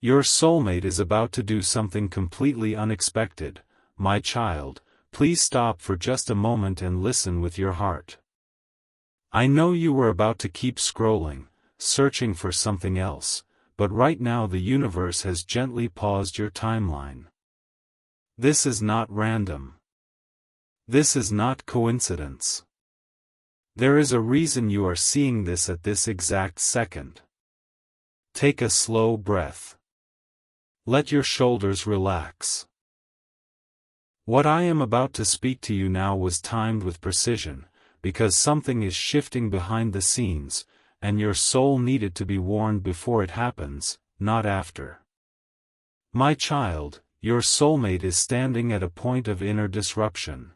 Your soulmate is about to do something completely unexpected. My child, please stop for just a moment and listen with your heart. I know you were about to keep scrolling, searching for something else, but right now the universe has gently paused your timeline. This is not random. This is not coincidence. There is a reason you are seeing this at this exact second. Take a slow breath. Let your shoulders relax. What I am about to speak to you now was timed with precision, because something is shifting behind the scenes, and your soul needed to be warned before it happens, not after. My child, your soulmate is standing at a point of inner disruption.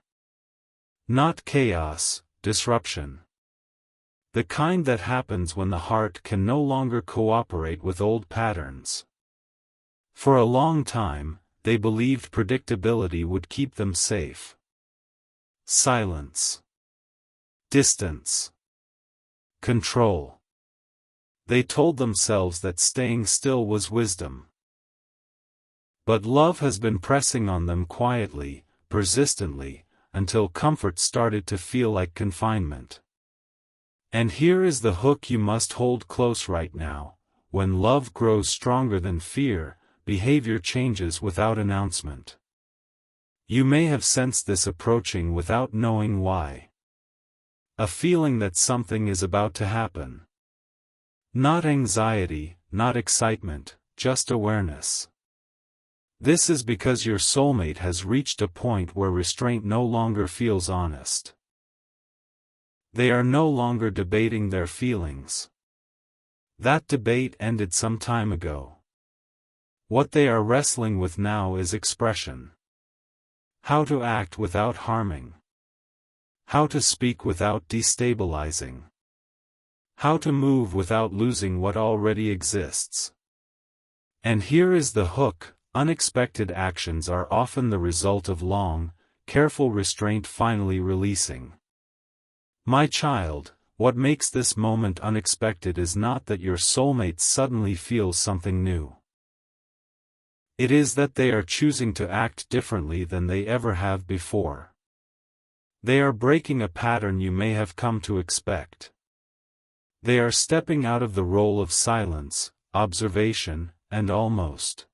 Not chaos, disruption. The kind that happens when the heart can no longer cooperate with old patterns. For a long time, they believed predictability would keep them safe. Silence. Distance. Control. They told themselves that staying still was wisdom. But love has been pressing on them quietly, persistently, until comfort started to feel like confinement. And here is the hook you must hold close right now. When love grows stronger than fear, behavior changes without announcement. You may have sensed this approaching without knowing why. A feeling that something is about to happen. Not anxiety, not excitement, just awareness. This is because your soulmate has reached a point where restraint no longer feels honest. They are no longer debating their feelings. That debate ended some time ago. What they are wrestling with now is expression. How to act without harming. How to speak without destabilizing. How to move without losing what already exists. And here is the hook: unexpected actions are often the result of long, careful restraint finally releasing. My child, what makes this moment unexpected is not that your soulmate suddenly feels something new. It is that they are choosing to act differently than they ever have before. They are breaking a pattern you may have come to expect. They are stepping out of the role of silence, observation, and almost.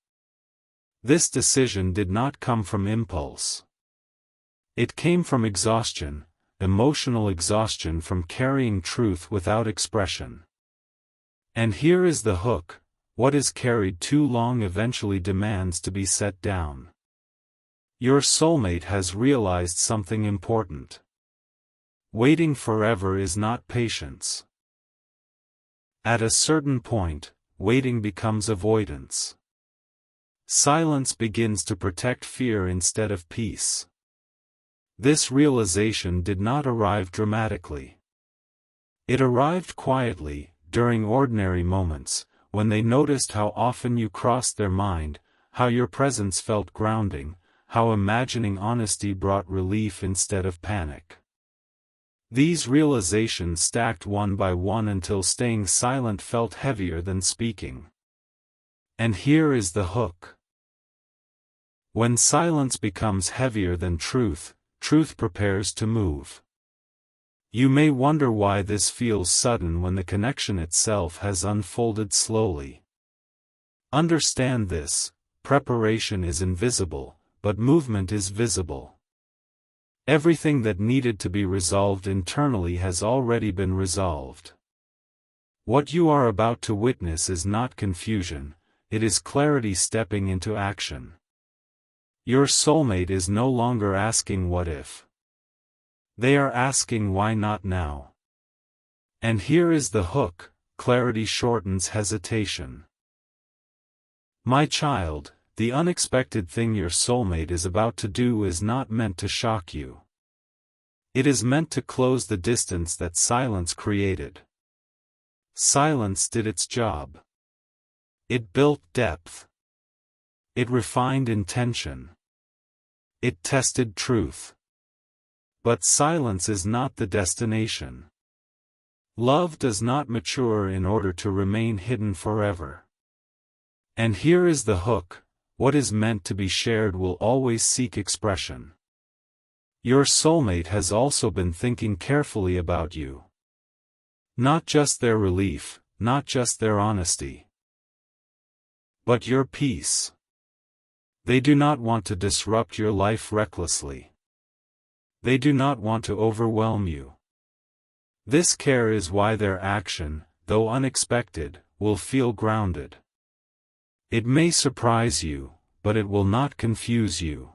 This decision did not come from impulse. It came from exhaustion, emotional exhaustion from carrying truth without expression. And here is the hook: what is carried too long eventually demands to be set down. Your soulmate has realized something important. Waiting forever is not patience. At a certain point, waiting becomes avoidance. Silence begins to protect fear instead of peace. This realization did not arrive dramatically. It arrived quietly, during ordinary moments, when they noticed how often you crossed their mind, how your presence felt grounding, how imagining honesty brought relief instead of panic. These realizations stacked one by one until staying silent felt heavier than speaking. And here is the hook. When silence becomes heavier than truth, truth prepares to move. You may wonder why this feels sudden when the connection itself has unfolded slowly. Understand this: preparation is invisible, but movement is visible. Everything that needed to be resolved internally has already been resolved. What you are about to witness is not confusion, it is clarity stepping into action. Your soulmate is no longer asking what if. They are asking why not now. And here is the hook: clarity shortens hesitation. My child, the unexpected thing your soulmate is about to do is not meant to shock you. It is meant to close the distance that silence created. Silence did its job. It built depth. It refined intention. It tested truth. But silence is not the destination. Love does not mature in order to remain hidden forever. And here is the hook: what is meant to be shared will always seek expression. Your soulmate has also been thinking carefully about you. Not just their relief, not just their honesty, but your peace. They do not want to disrupt your life recklessly. They do not want to overwhelm you. This care is why their action, though unexpected, will feel grounded. It may surprise you, but it will not confuse you.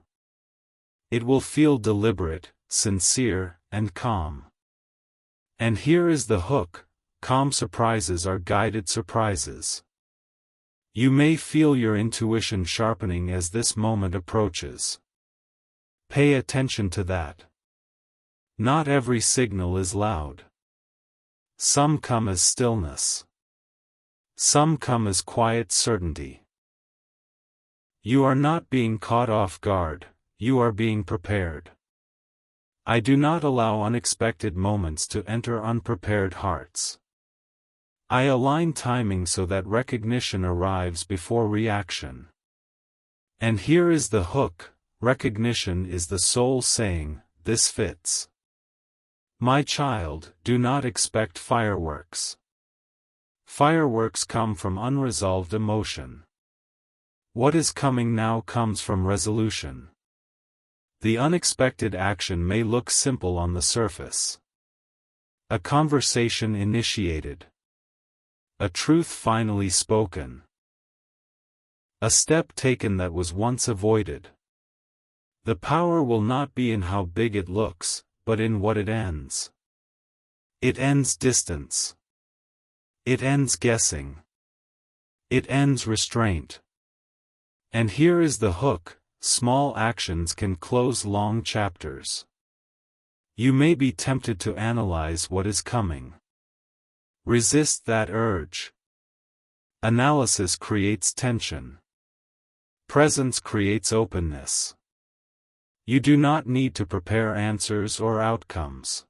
It will feel deliberate, sincere, and calm. And here is the hook: calm surprises are guided surprises. You may feel your intuition sharpening as this moment approaches. Pay attention to that. Not every signal is loud. Some come as stillness. Some come as quiet certainty. You are not being caught off guard, you are being prepared. I do not allow unexpected moments to enter unprepared hearts. I align timing so that recognition arrives before reaction. And here is the hook: recognition is the soul saying, "This fits." My child, do not expect fireworks. Fireworks come from unresolved emotion. What is coming now comes from resolution. The unexpected action may look simple on the surface. A conversation initiated. A truth finally spoken. A step taken that was once avoided. The power will not be in how big it looks, but in what it ends. It ends distance. It ends guessing. It ends restraint. And here is the hook: small actions can close long chapters. You may be tempted to analyze what is coming. Resist that urge. Analysis creates tension. Presence creates openness. You do not need to prepare answers or outcomes.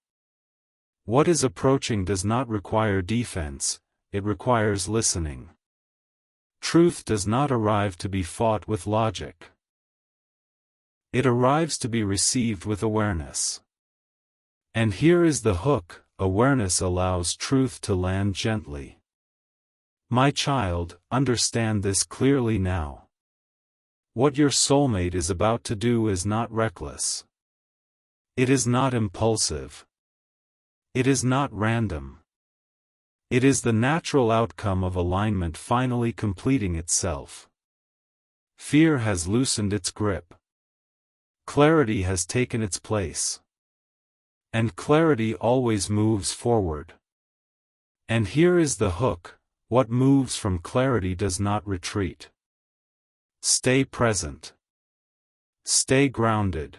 What is approaching does not require defense, it requires listening. Truth does not arrive to be fought with logic. It arrives to be received with awareness. And here is the hook: awareness allows truth to land gently. My child, understand this clearly now. What your soulmate is about to do is not reckless. It is not impulsive. It is not random. It is the natural outcome of alignment finally completing itself. Fear has loosened its grip. Clarity has taken its place. And clarity always moves forward. And here is the hook: what moves from clarity does not retreat. Stay present. Stay grounded.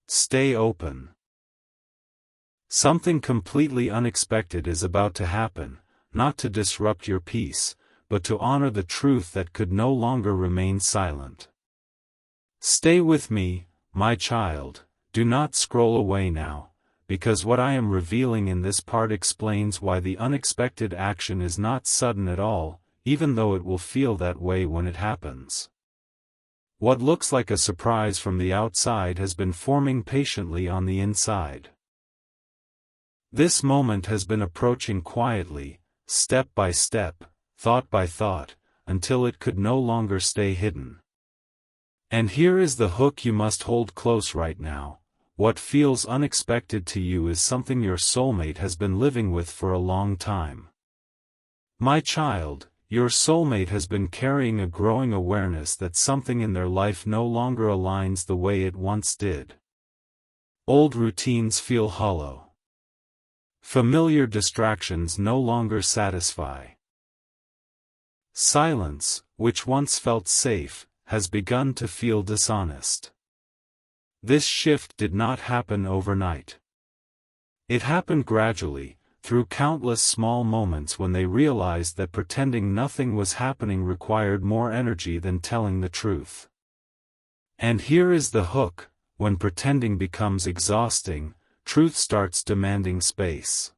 Stay open. Something completely unexpected is about to happen, not to disrupt your peace, but to honor the truth that could no longer remain silent. Stay with me, my child, do not scroll away now, because what I am revealing in this part explains why the unexpected action is not sudden at all, even though it will feel that way when it happens. What looks like a surprise from the outside has been forming patiently on the inside. This moment has been approaching quietly, step by step, thought by thought, until it could no longer stay hidden. And here is the hook you must hold close right now: what feels unexpected to you is something your soulmate has been living with for a long time. My child, your soulmate has been carrying a growing awareness that something in their life no longer aligns the way it once did. Old routines feel hollow. Familiar distractions no longer satisfy. Silence, which once felt safe, has begun to feel dishonest. This shift did not happen overnight. It happened gradually, through countless small moments when they realized that pretending nothing was happening required more energy than telling the truth. And here is the hook: when pretending becomes exhausting, truth starts demanding space.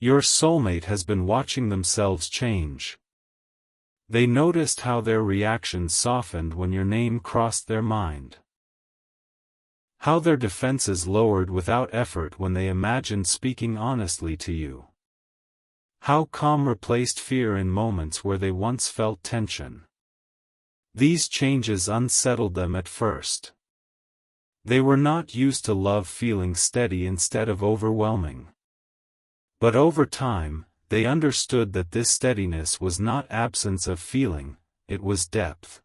Your soulmate has been watching themselves change. They noticed how their reactions softened when your name crossed their mind. How their defenses lowered without effort when they imagined speaking honestly to you. How calm replaced fear in moments where they once felt tension. These changes unsettled them at first. They were not used to love feeling steady instead of overwhelming. But over time, they understood that this steadiness was not absence of feeling, it was depth.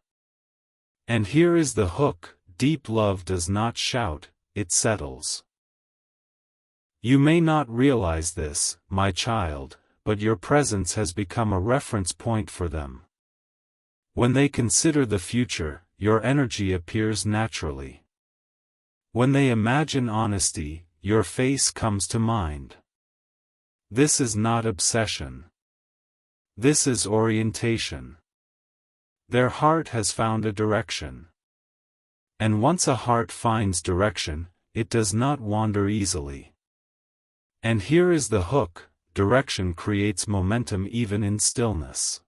And here is the hook: deep love does not shout, it settles. You may not realize this, my child, but your presence has become a reference point for them. When they consider the future, your energy appears naturally. When they imagine honesty, your face comes to mind. This is not obsession. This is orientation. Their heart has found a direction. And once a heart finds direction, it does not wander easily. And here is the hook: direction creates momentum even in stillness.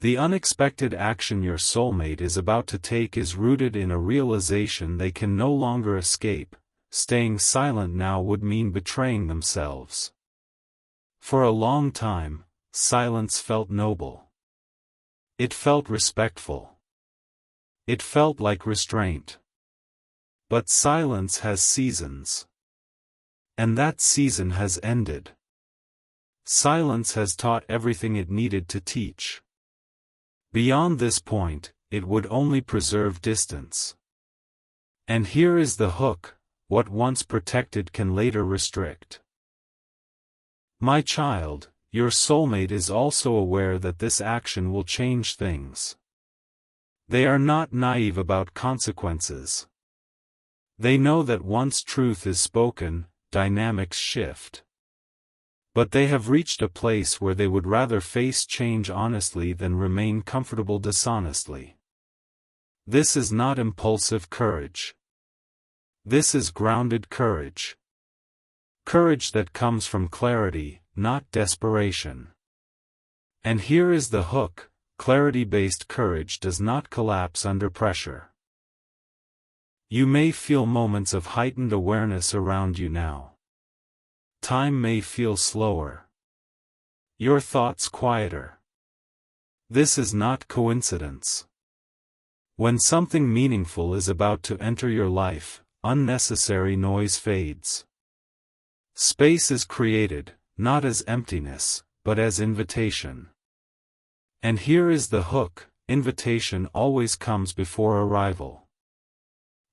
The unexpected action your soulmate is about to take is rooted in a realization they can no longer escape. Staying silent now would mean betraying themselves. For a long time, silence felt noble. It felt respectful. It felt like restraint. But silence has seasons. And that season has ended. Silence has taught everything it needed to teach. Beyond this point, it would only preserve distance. And here is the hook: what once protected can later restrict. My child, your soulmate is also aware that this action will change things. They are not naive about consequences. They know that once truth is spoken, dynamics shift. But they have reached a place where they would rather face change honestly than remain comfortable dishonestly. This is not impulsive courage. This is grounded courage. Courage that comes from clarity, not desperation. And here is the hook: clarity-based courage does not collapse under pressure. You may feel moments of heightened awareness around you now. Time may feel slower. Your thoughts quieter. This is not coincidence. When something meaningful is about to enter your life, unnecessary noise fades. Space is created, not as emptiness, but as invitation. And here is the hook: invitation always comes before arrival.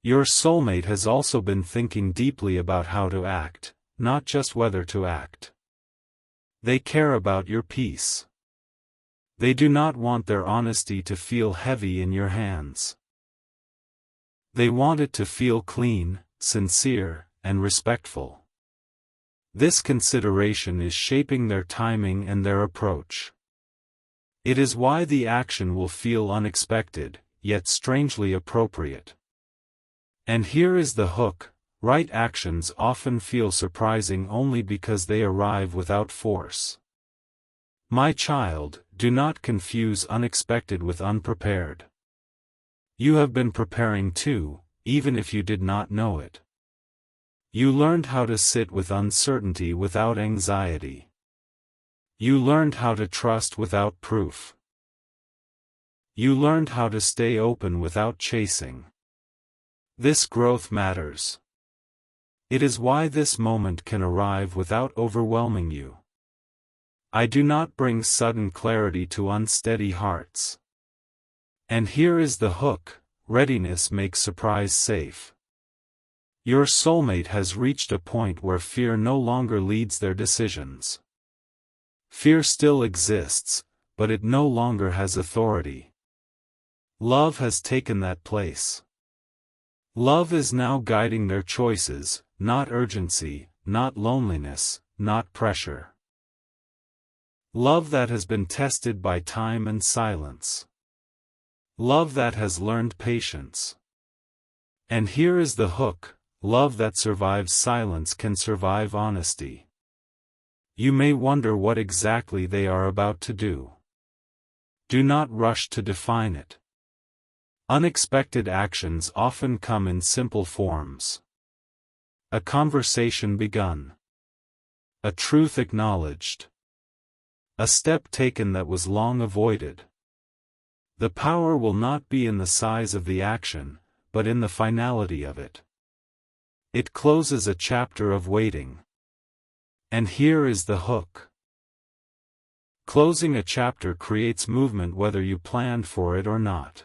Your soulmate has also been thinking deeply about how to act, not just whether to act. They care about your peace. They do not want their honesty to feel heavy in your hands. They want it to feel clean, sincere, and respectful. This consideration is shaping their timing and their approach. It is why the action will feel unexpected, yet strangely appropriate. And here is the hook: right actions often feel surprising only because they arrive without force. My child, do not confuse unexpected with unprepared. You have been preparing too, even if you did not know it. You learned how to sit with uncertainty without anxiety. You learned how to trust without proof. You learned how to stay open without chasing. This growth matters. It is why this moment can arrive without overwhelming you. I do not bring sudden clarity to unsteady hearts. And here is the hook: readiness makes surprise safe. Your soulmate has reached a point where fear no longer leads their decisions. Fear still exists, but it no longer has authority. Love has taken that place. Love is now guiding their choices, not urgency, not loneliness, not pressure. Love that has been tested by time and silence. Love that has learned patience. And here is the hook: love that survives silence can survive honesty. You may wonder what exactly they are about to do. Do not rush to define it. Unexpected actions often come in simple forms. A conversation begun. A truth acknowledged. A step taken that was long avoided. The power will not be in the size of the action, but in the finality of it. It closes a chapter of waiting. And here is the hook. Closing a chapter creates movement whether you planned for it or not.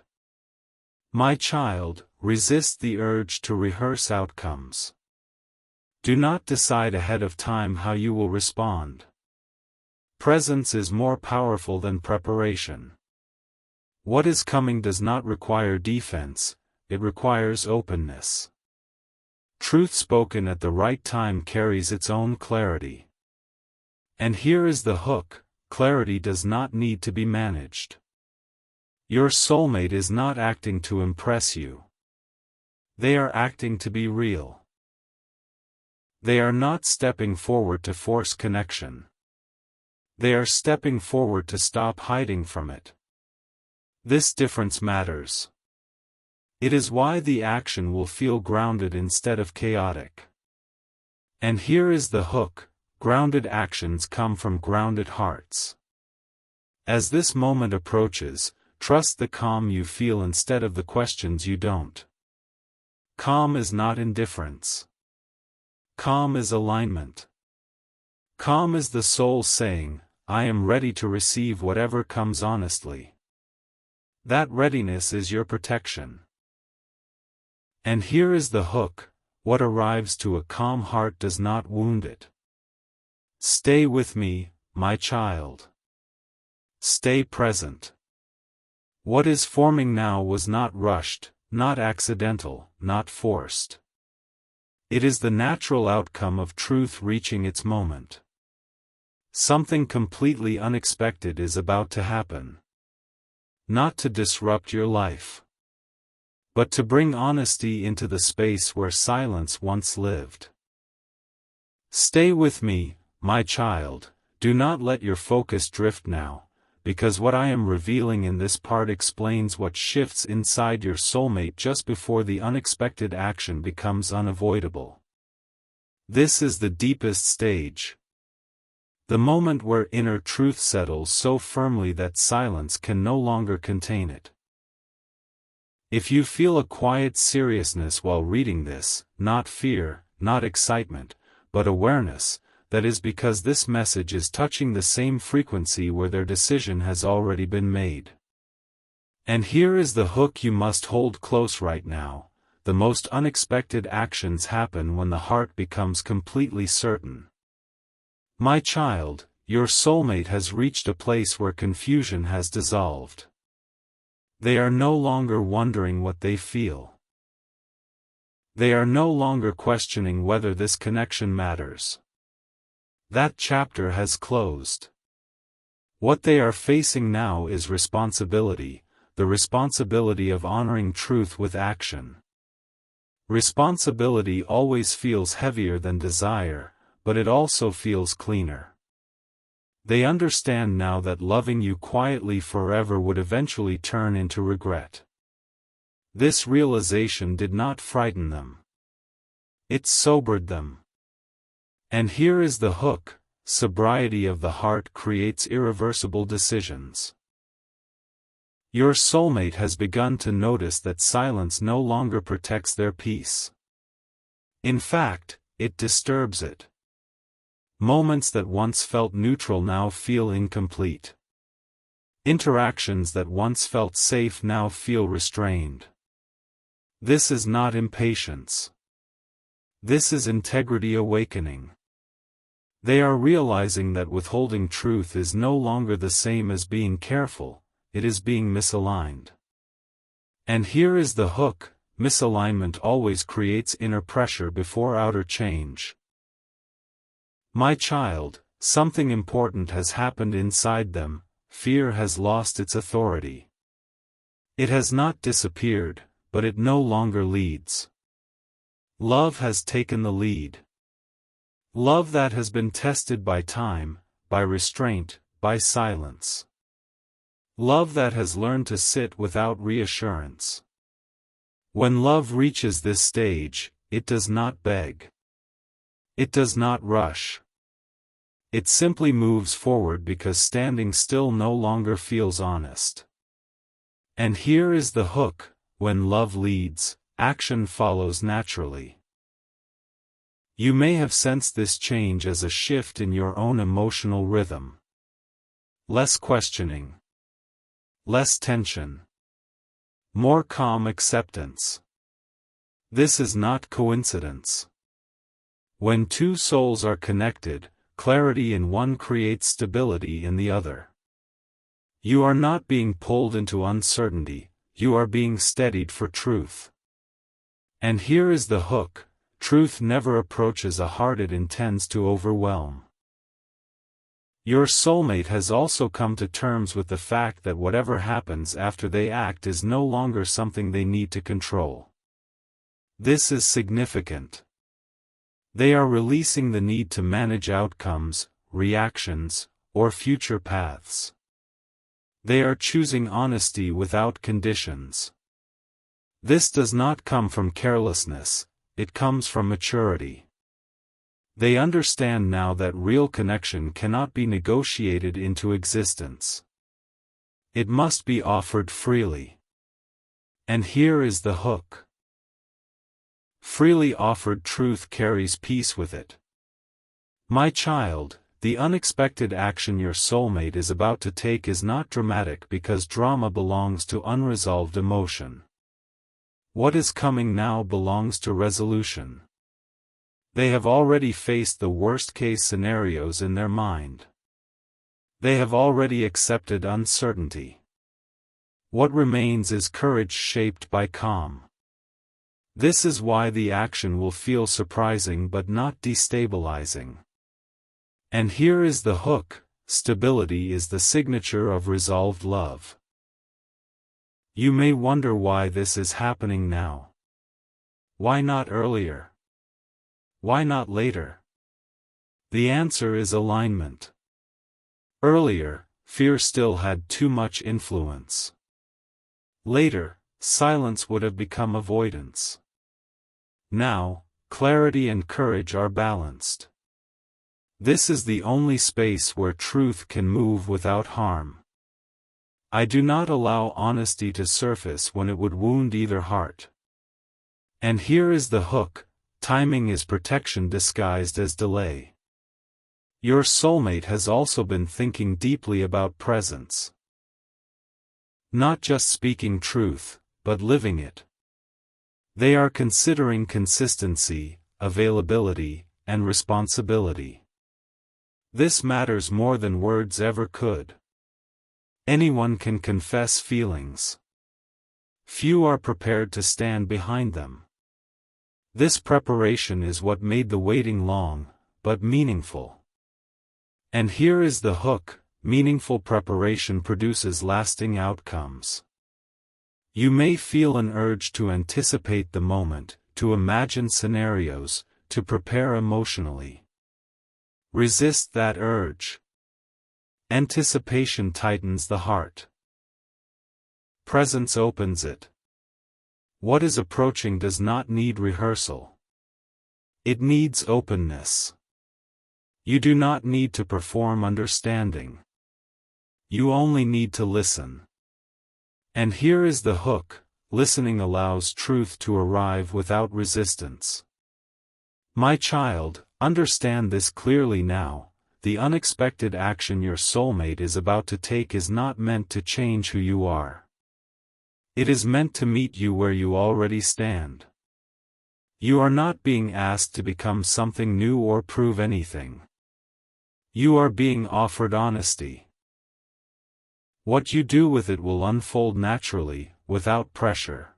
My child, resist the urge to rehearse outcomes. Do not decide ahead of time how you will respond. Presence is more powerful than preparation. What is coming does not require defense, it requires openness. Truth spoken at the right time carries its own clarity. And here is the hook, clarity does not need to be managed. Your soulmate is not acting to impress you. They are acting to be real. They are not stepping forward to force connection. They are stepping forward to stop hiding from it. This difference matters. It is why the action will feel grounded instead of chaotic. And here is the hook, grounded actions come from grounded hearts. As this moment approaches, trust the calm you feel instead of the questions you don't. Calm is not indifference. Calm is alignment. Calm is the soul saying, I am ready to receive whatever comes honestly. That readiness is your protection. And here is the hook, what arrives to a calm heart does not wound it. Stay with me, my child. Stay present. What is forming now was not rushed, not accidental, not forced. It is the natural outcome of truth reaching its moment. Something completely unexpected is about to happen. Not to disrupt your life, but to bring honesty into the space where silence once lived. Stay with me, my child, do not let your focus drift now, because what I am revealing in this part explains what shifts inside your soulmate just before the unexpected action becomes unavoidable. This is the deepest stage. The moment where inner truth settles so firmly that silence can no longer contain it. If you feel a quiet seriousness while reading this, not fear, not excitement, but awareness, that is because this message is touching the same frequency where their decision has already been made. And here is the hook you must hold close right now. The most unexpected actions happen when the heart becomes completely certain. My child, your soulmate has reached a place where confusion has dissolved. They are no longer wondering what they feel. They are no longer questioning whether this connection matters. That chapter has closed. What they are facing now is responsibility, the responsibility of honoring truth with action. Responsibility always feels heavier than desire, but it also feels cleaner. They understand now that loving you quietly forever would eventually turn into regret. This realization did not frighten them. It sobered them. And here is the hook, sobriety of the heart creates irreversible decisions. Your soulmate has begun to notice that silence no longer protects their peace. In fact, it disturbs it. Moments that once felt neutral now feel incomplete. Interactions that once felt safe now feel restrained. This is not impatience. This is integrity awakening. They are realizing that withholding truth is no longer the same as being careful, it is being misaligned. And here is the hook, misalignment always creates inner pressure before outer change. My child, something important has happened inside them, fear has lost its authority. It has not disappeared, but it no longer leads. Love has taken the lead. Love that has been tested by time, by restraint, by silence. Love that has learned to sit without reassurance. When love reaches this stage, it does not beg. It does not rush. It simply moves forward because standing still no longer feels honest. And here is the hook: when love leads, action follows naturally. You may have sensed this change as a shift in your own emotional rhythm. Less questioning. Less tension. More calm acceptance. This is not coincidence. When two souls are connected, clarity in one creates stability in the other. You are not being pulled into uncertainty, you are being steadied for truth. And here is the hook: truth never approaches a heart it intends to overwhelm. Your soulmate has also come to terms with the fact that whatever happens after they act is no longer something they need to control. This is significant. They are releasing the need to manage outcomes, reactions, or future paths. They are choosing honesty without conditions. This does not come from carelessness, it comes from maturity. They understand now that real connection cannot be negotiated into existence. It must be offered freely. And here is the hook. Freely offered truth carries peace with it. My child, the unexpected action your soulmate is about to take is not dramatic because drama belongs to unresolved emotion. What is coming now belongs to resolution. They have already faced the worst-case scenarios in their mind. They have already accepted uncertainty. What remains is courage shaped by calm. This is why the action will feel surprising but not destabilizing. And here is the hook: stability is the signature of resolved love. You may wonder why this is happening now. Why not earlier? Why not later? The answer is alignment. Earlier, fear still had too much influence. Later, silence would have become avoidance. Now, clarity and courage are balanced. This is the only space where truth can move without harm. I do not allow honesty to surface when it would wound either heart. And here is the hook: timing is protection disguised as delay. Your soulmate has also been thinking deeply about presence. Not just speaking truth, but living it. They are considering consistency, availability, and responsibility. This matters more than words ever could. Anyone can confess feelings. Few are prepared to stand behind them. This preparation is what made the waiting long, but meaningful. And here is the hook: meaningful preparation produces lasting outcomes. You may feel an urge to anticipate the moment, to imagine scenarios, to prepare emotionally. Resist that urge. Anticipation tightens the heart. Presence opens it. What is approaching does not need rehearsal. It needs openness. You do not need to perform understanding. You only need to listen. And here is the hook: listening allows truth to arrive without resistance. My child, understand this clearly now: the unexpected action your soulmate is about to take is not meant to change who you are. It is meant to meet you where you already stand. You are not being asked to become something new or prove anything. You are being offered honesty. What you do with it will unfold naturally, without pressure.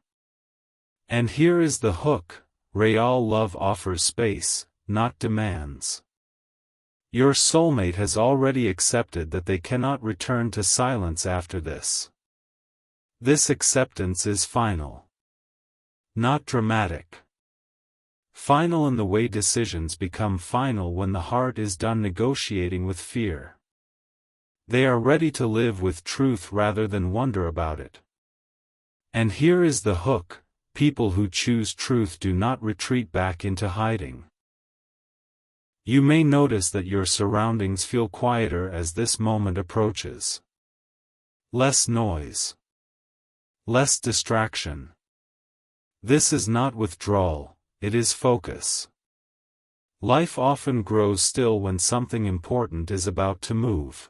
And here is the hook: real love offers space, not demands. Your soulmate has already accepted that they cannot return to silence after this. This acceptance is final. Not dramatic. Final in the way decisions become final when the heart is done negotiating with fear. They are ready to live with truth rather than wonder about it. And here is the hook: people who choose truth do not retreat back into hiding. You may notice that your surroundings feel quieter as this moment approaches. Less noise. Less distraction. This is not withdrawal, it is focus. Life often grows still when something important is about to move.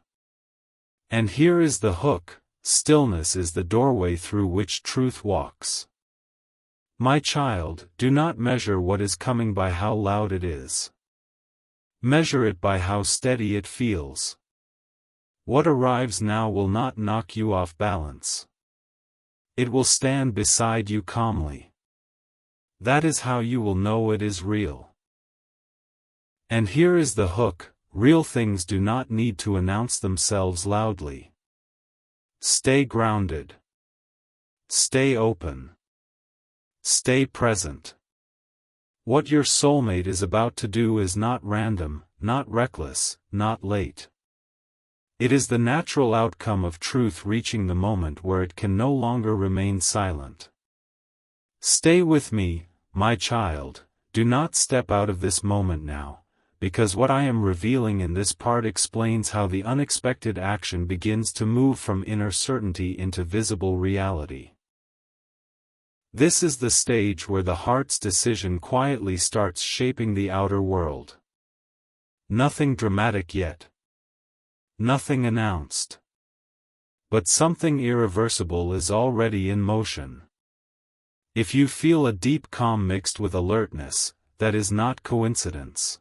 And here is the hook: stillness is the doorway through which truth walks. My child, do not measure what is coming by how loud it is. Measure it by how steady it feels. What arrives now will not knock you off balance. It will stand beside you calmly. That is how you will know it is real. And here is the hook: real things do not need to announce themselves loudly. Stay grounded. Stay open. Stay present. What your soulmate is about to do is not random, not reckless, not late. It is the natural outcome of truth reaching the moment where it can no longer remain silent. Stay with me, my child, do not step out of this moment now, because what I am revealing in this part explains how the unexpected action begins to move from inner certainty into visible reality. This is the stage where the heart's decision quietly starts shaping the outer world. Nothing dramatic yet. Nothing announced. But something irreversible is already in motion. If you feel a deep calm mixed with alertness, that is not coincidence.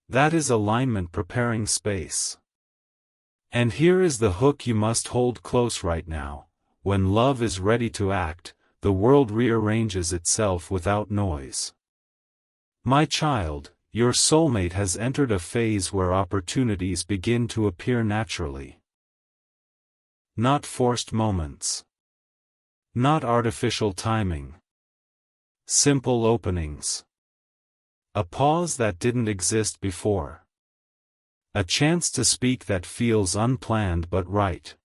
That is alignment preparing space. And here is the hook you must hold close right now: when love is ready to act, the world rearranges itself without noise. My child, your soulmate has entered a phase where opportunities begin to appear naturally. Not forced moments. Not artificial timing. Simple openings. A pause that didn't exist before. A chance to speak that feels unplanned but right.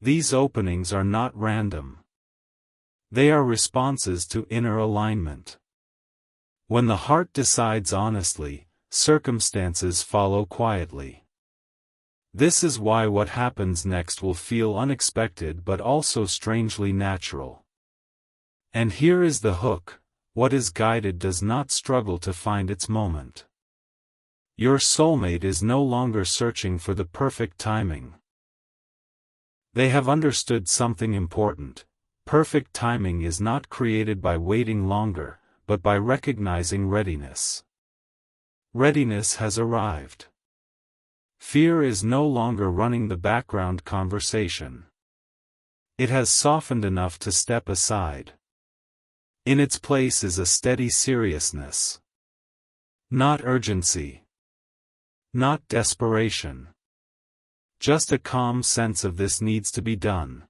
These openings are not random. They are responses to inner alignment. When the heart decides honestly, circumstances follow quietly. This is why what happens next will feel unexpected but also strangely natural. And here is the hook: what is guided does not struggle to find its moment. Your soulmate is no longer searching for the perfect timing. They have understood something important: perfect timing is not created by waiting longer, but by recognizing readiness. Readiness has arrived. Fear is no longer running the background conversation. It has softened enough to step aside. In its place is a steady seriousness. Not urgency. Not desperation. Just a calm sense of this needs to be done.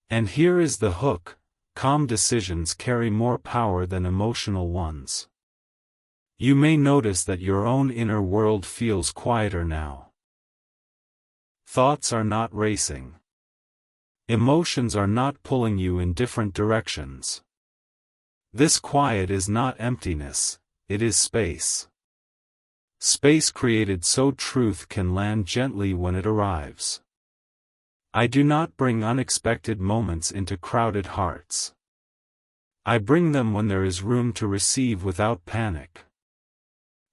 And here is the hook: calm decisions carry more power than emotional ones. You may notice that your own inner world feels quieter now. Thoughts are not racing. Emotions are not pulling you in different directions. This quiet is not emptiness, it is space. Space created so truth can land gently when it arrives. I do not bring unexpected moments into crowded hearts. I bring them when there is room to receive without panic.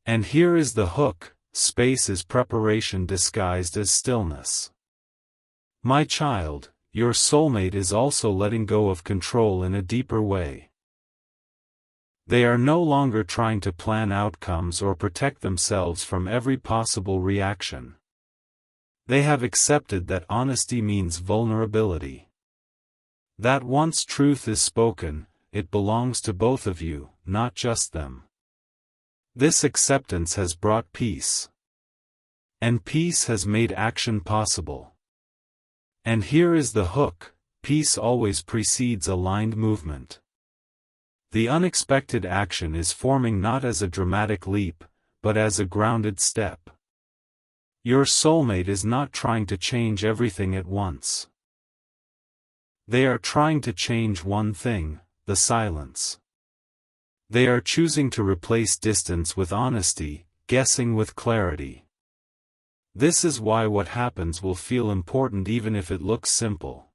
And here is the hook: space is preparation disguised as stillness. My child, your soulmate is also letting go of control in a deeper way. They are no longer trying to plan outcomes or protect themselves from every possible reaction. They have accepted that honesty means vulnerability. That once truth is spoken, it belongs to both of you, not just them. This acceptance has brought peace. And peace has made action possible. And here is the hook: peace always precedes aligned movement. The unexpected action is forming not as a dramatic leap, but as a grounded step. Your soulmate is not trying to change everything at once. They are trying to change one thing, the silence. They are choosing to replace distance with honesty, guessing with clarity. This is why what happens will feel important even if it looks simple.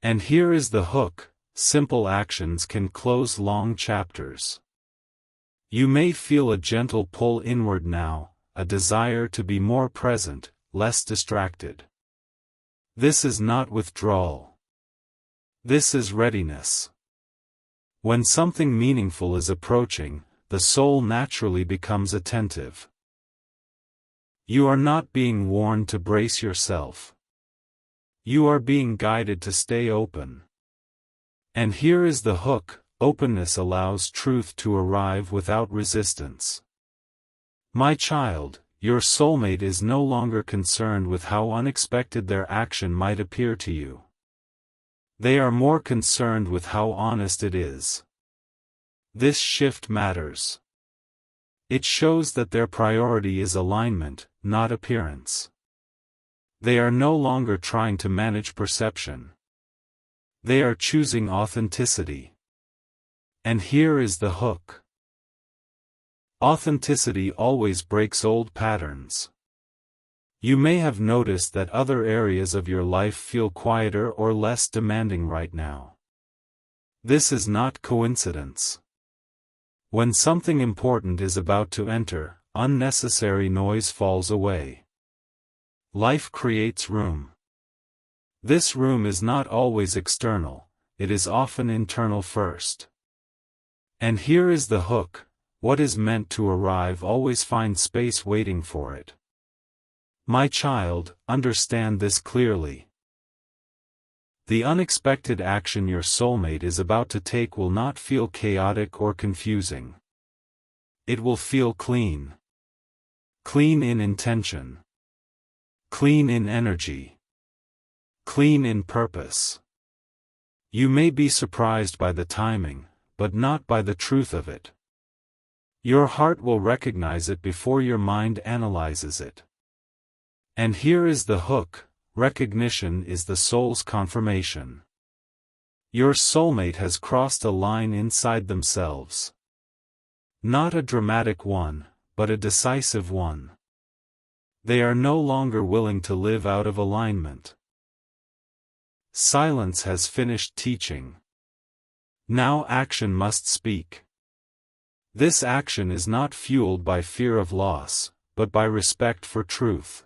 And here is the hook: simple actions can close long chapters. You may feel a gentle pull inward now, a desire to be more present, less distracted. This is not withdrawal. This is readiness. When something meaningful is approaching, the soul naturally becomes attentive. You are not being warned to brace yourself. You are being guided to stay open. And here is the hook: openness allows truth to arrive without resistance. My child, your soulmate is no longer concerned with how unexpected their action might appear to you. They are more concerned with how honest it is. This shift matters. It shows that their priority is alignment, not appearance. They are no longer trying to manage perception. They are choosing authenticity. And here is the hook. Authenticity always breaks old patterns. You may have noticed that other areas of your life feel quieter or less demanding right now. This is not coincidence. When something important is about to enter, unnecessary noise falls away. Life creates room. This room is not always external, it is often internal first. And here is the hook: what is meant to arrive always finds space waiting for it. My child, understand this clearly. The unexpected action your soulmate is about to take will not feel chaotic or confusing. It will feel clean. Clean in intention. Clean in energy. Clean in purpose. You may be surprised by the timing, but not by the truth of it. Your heart will recognize it before your mind analyzes it. And here is the hook: recognition is the soul's confirmation. Your soulmate has crossed a line inside themselves. Not a dramatic one, but a decisive one. They are no longer willing to live out of alignment. Silence has finished teaching. Now action must speak. This action is not fueled by fear of loss, but by respect for truth.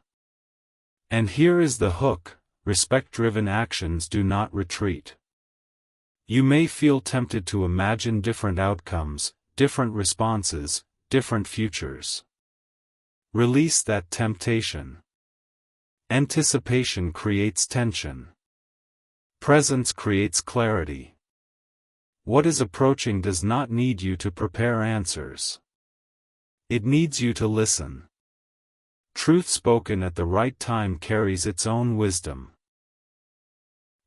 And here is the hook: respect-driven actions do not retreat. You may feel tempted to imagine different outcomes, different responses, different futures. Release that temptation. Anticipation creates tension. Presence creates clarity. What is approaching does not need you to prepare answers. It needs you to listen. Truth spoken at the right time carries its own wisdom.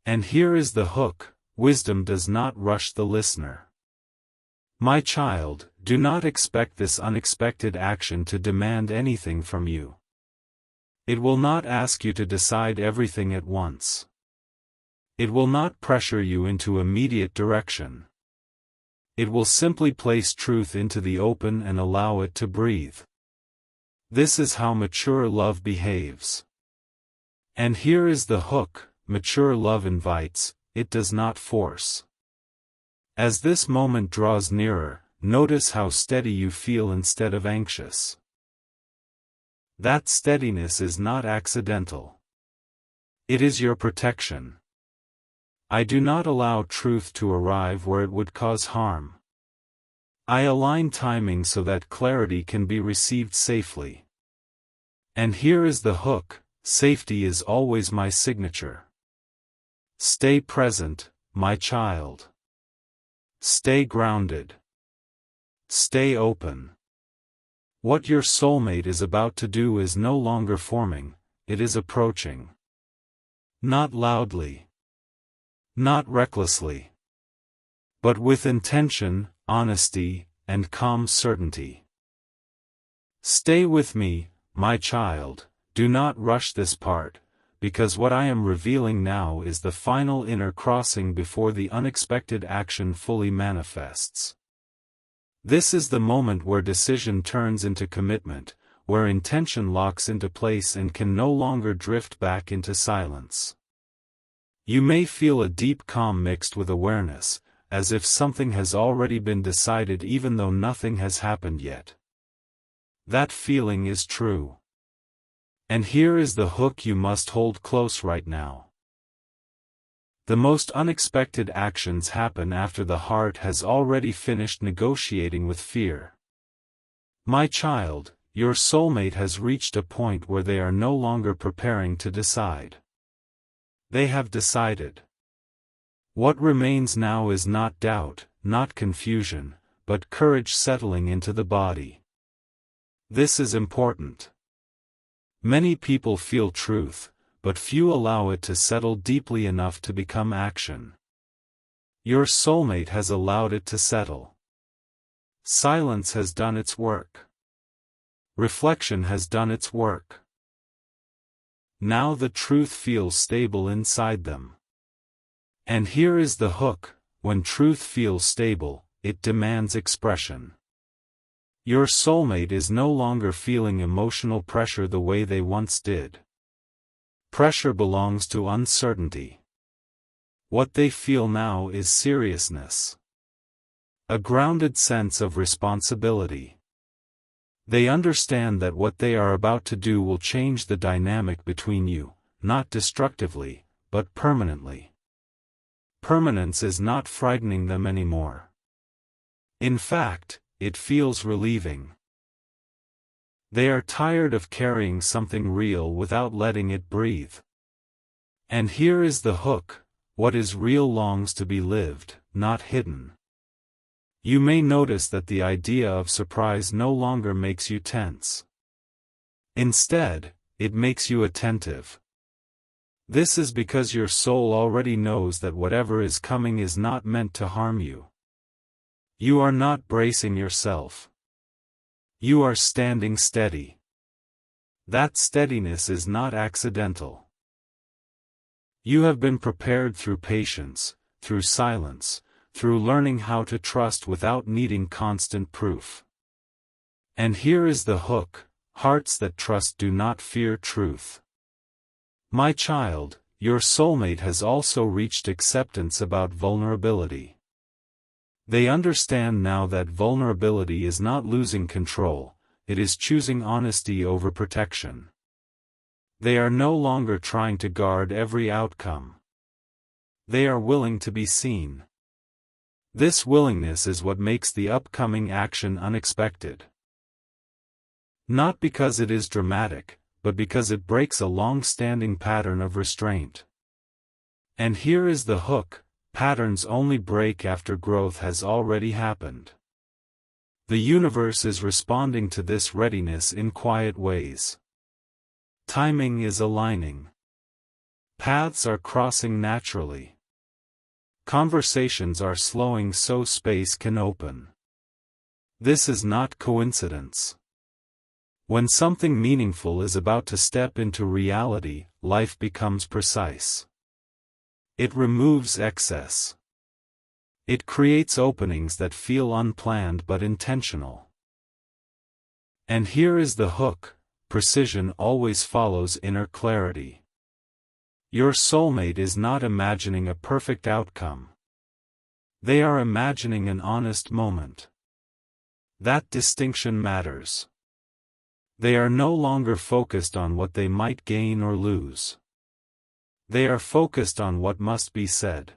And here is the hook: wisdom does not rush the listener. My child, do not expect this unexpected action to demand anything from you. It will not ask you to decide everything at once. It will not pressure you into immediate direction. It will simply place truth into the open and allow it to breathe. This is how mature love behaves. And here is the hook: mature love invites, it does not force. As this moment draws nearer, notice how steady you feel instead of anxious. That steadiness is not accidental. It is your protection. I do not allow truth to arrive where it would cause harm. I align timing so that clarity can be received safely. And here is the hook: safety is always my signature. Stay present, my child. Stay grounded. Stay open. What your soulmate is about to do is no longer forming, it is approaching. Not loudly. Not recklessly. But with intention, honesty, and calm certainty. Stay with me, my child, Do not rush this part, because what I am revealing now is the final inner crossing before the unexpected action fully manifests. This is the moment where decision turns into commitment, where intention locks into place and can no longer drift back into silence. You may feel a deep calm mixed with awareness, as if something has already been decided even though nothing has happened yet. That feeling is true. And here is the hook you must hold close right now. The most unexpected actions happen after the heart has already finished negotiating with fear. My child, your soulmate has reached a point where they are no longer preparing to decide. They have decided. What remains now is not doubt, not confusion, but courage settling into the body. This is important. Many people feel truth, but few allow it to settle deeply enough to become action. Your soulmate has allowed it to settle. Silence has done its work. Reflection has done its work. Now the truth feels stable inside them. And here is the hook: when truth feels stable, it demands expression. Your soulmate is no longer feeling emotional pressure the way they once did. Pressure belongs to uncertainty. What they feel now is seriousness. A grounded sense of responsibility. They understand that what they are about to do will change the dynamic between you, not destructively, but permanently. Permanence is not frightening them anymore. In fact, it feels relieving. They are tired of carrying something real without letting it breathe. And here is the hook: what is real longs to be lived, not hidden. You may notice that the idea of surprise no longer makes you tense. Instead, it makes you attentive. This is because your soul already knows that whatever is coming is not meant to harm you. You are not bracing yourself. You are standing steady. That steadiness is not accidental. You have been prepared through patience, through silence, through learning how to trust without needing constant proof. And here is the hook: hearts that trust do not fear truth. My child, your soulmate has also reached acceptance about vulnerability. They understand now that vulnerability is not losing control, it is choosing honesty over protection. They are no longer trying to guard every outcome. They are willing to be seen. This willingness is what makes the upcoming action unexpected. Not because it is dramatic, but because it breaks a long-standing pattern of restraint. And here is the hook: patterns only break after growth has already happened. The universe is responding to this readiness in quiet ways. Timing is aligning. Paths are crossing naturally. Conversations are slowing so space can open. This is not coincidence. When something meaningful is about to step into reality, life becomes precise. It removes excess. It creates openings that feel unplanned but intentional. And here is the hook: precision always follows inner clarity. Your soulmate is not imagining a perfect outcome. They are imagining an honest moment. That distinction matters. They are no longer focused on what they might gain or lose. They are focused on what must be said.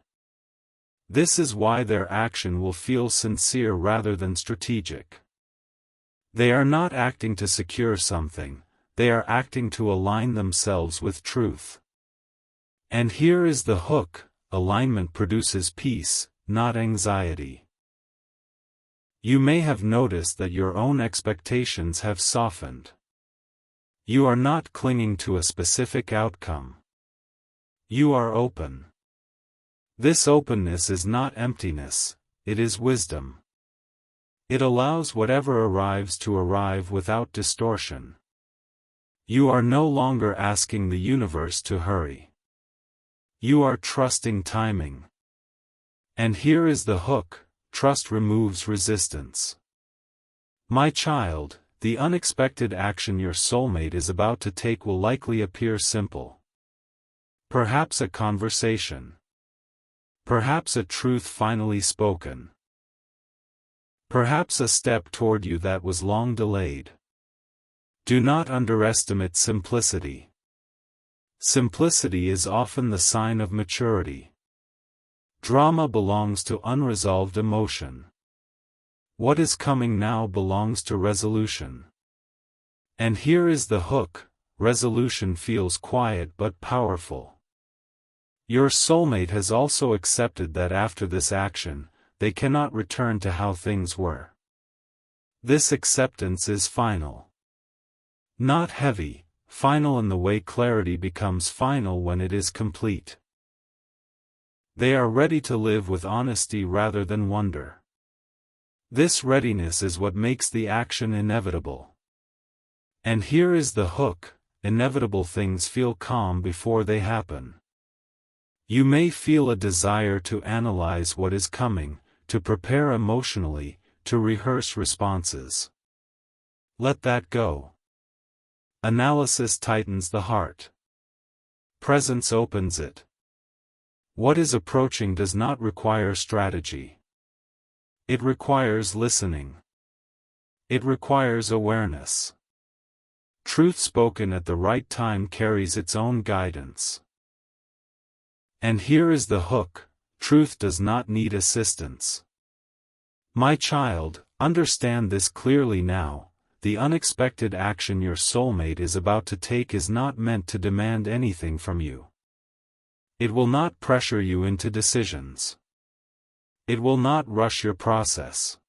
This is why their action will feel sincere rather than strategic. They are not acting to secure something, they are acting to align themselves with truth. And here is the hook: alignment produces peace, not anxiety. You may have noticed that your own expectations have softened. You are not clinging to a specific outcome. You are open. This openness is not emptiness, it is wisdom. It allows whatever arrives to arrive without distortion. You are no longer asking the universe to hurry. You are trusting timing. And here is the hook: trust removes resistance. My child, the unexpected action your soulmate is about to take will likely appear simple. Perhaps a conversation. Perhaps a truth finally spoken. Perhaps a step toward you that was long delayed. Do not underestimate simplicity. Simplicity is often the sign of maturity. Drama belongs to unresolved emotion. What is coming now belongs to resolution. And here is the hook: resolution feels quiet but powerful. Your soulmate has also accepted that after this action, they cannot return to how things were. This acceptance is final. Not heavy, final in the way clarity becomes final when it is complete. They are ready to live with honesty rather than wonder. This readiness is what makes the action inevitable. And here is the hook: inevitable things feel calm before they happen. You may feel a desire to analyze what is coming, to prepare emotionally, to rehearse responses. Let that go. Analysis tightens the heart. Presence opens it. What is approaching does not require strategy. It requires listening. It requires awareness. Truth spoken at the right time carries its own guidance. And here is the hook: truth does not need assistance. My child, understand this clearly now: the unexpected action your soulmate is about to take is not meant to demand anything from you. It will not pressure you into decisions. It will not rush your process.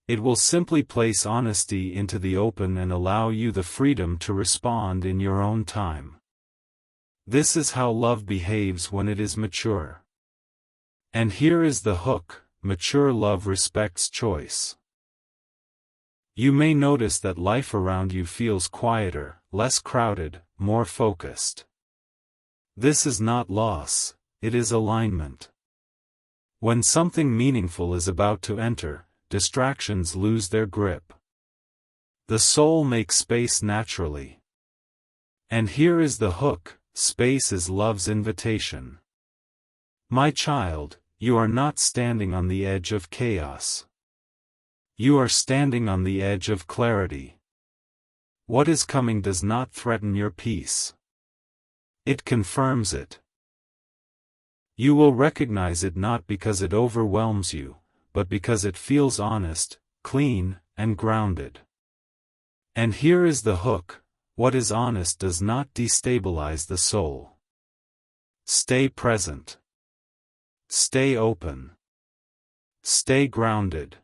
It will simply place honesty into the open and allow you the freedom to respond in your own time. This is how love behaves when it is mature. And here is the hook: mature love respects choice. You may notice that life around you feels quieter, less crowded, more focused. This is not loss, it is alignment. When something meaningful is about to enter, distractions lose their grip. The soul makes space naturally. And here is the hook: space is love's invitation. My child, you are not standing on the edge of chaos. You are standing on the edge of clarity. What is coming does not threaten your peace. It confirms it. You will recognize it not because it overwhelms you, but because it feels honest, clean, and grounded. And here is the hook: what is honest does not destabilize the soul. Stay present. Stay open. Stay grounded.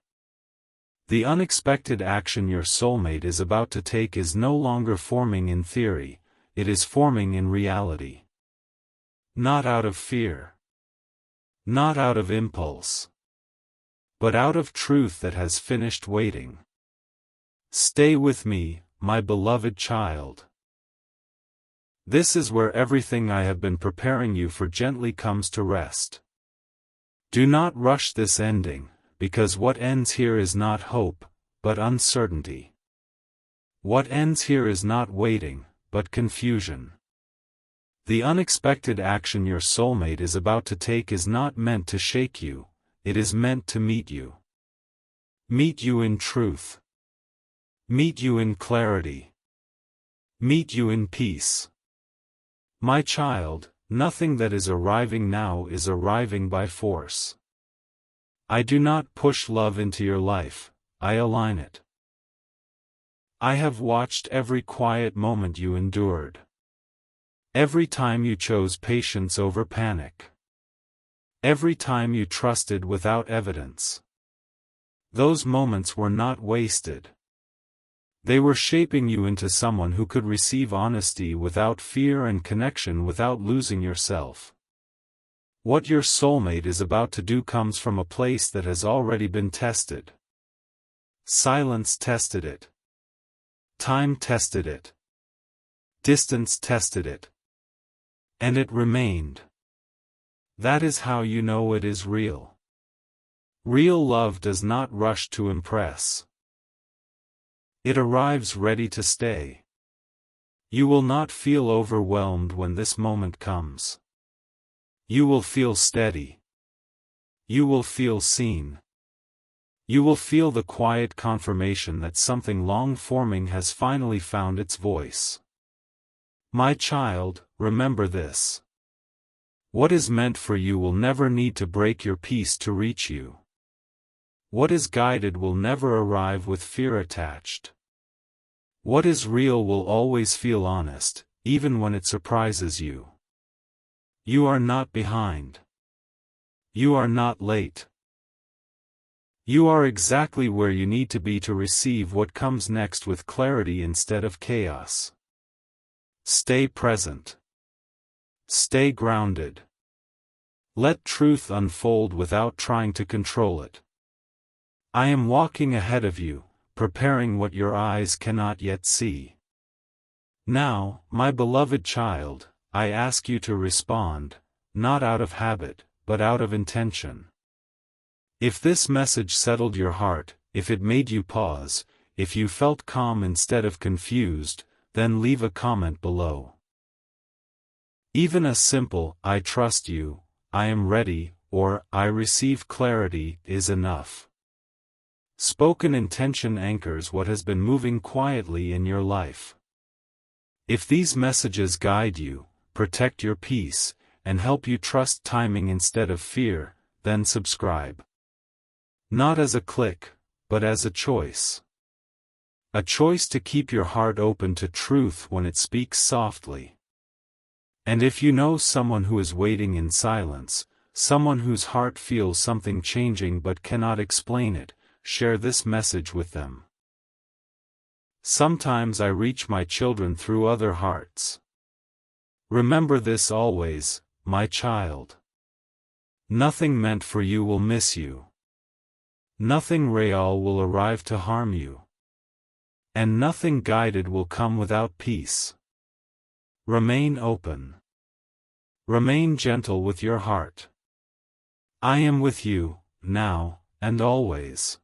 The unexpected action your soulmate is about to take is no longer forming in theory, it is forming in reality. Not out of fear. Not out of impulse. But out of truth that has finished waiting. Stay with me, my beloved child. This is where everything I have been preparing you for gently comes to rest. Do not rush this ending, because what ends here is not hope, but uncertainty. What ends here is not waiting, but confusion. The unexpected action your soulmate is about to take is not meant to shake you, it is meant to meet you. Meet you in truth. Meet you in clarity. Meet you in peace. My child, nothing that is arriving now is arriving by force. I do not push love into your life, I align it. I have watched every quiet moment you endured. Every time you chose patience over panic. Every time you trusted without evidence. Those moments were not wasted. They were shaping you into someone who could receive honesty without fear and connection without losing yourself. What your soulmate is about to do comes from a place that has already been tested. Silence tested it. Time tested it. Distance tested it. And it remained. That is how you know it is real. Real love does not rush to impress. It arrives ready to stay. You will not feel overwhelmed when this moment comes. You will feel steady. You will feel seen. You will feel the quiet confirmation that something long forming has finally found its voice. My child, remember this. What is meant for you will never need to break your peace to reach you. What is guided will never arrive with fear attached. What is real will always feel honest, even when it surprises you. You are not behind. You are not late. You are exactly where you need to be to receive what comes next with clarity instead of chaos. Stay present. Stay grounded. Let truth unfold without trying to control it. I am walking ahead of you, preparing what your eyes cannot yet see. Now, my beloved child, I ask you to respond, not out of habit, but out of intention. If this message settled your heart, if it made you pause, if you felt calm instead of confused, then leave a comment below. Even a simple, I trust you, I am ready, or I receive clarity, is enough. Spoken intention anchors what has been moving quietly in your life. If these messages guide you, protect your peace, and help you trust timing instead of fear, then subscribe. Not as a click, but as a choice. A choice to keep your heart open to truth when it speaks softly. And if you know someone who is waiting in silence, someone whose heart feels something changing but cannot explain it, share this message with them. Sometimes I reach my children through other hearts. Remember this always, my child. Nothing meant for you will miss you. Nothing real will arrive to harm you. And nothing guided will come without peace. Remain open. Remain gentle with your heart. I am with you, now, and always.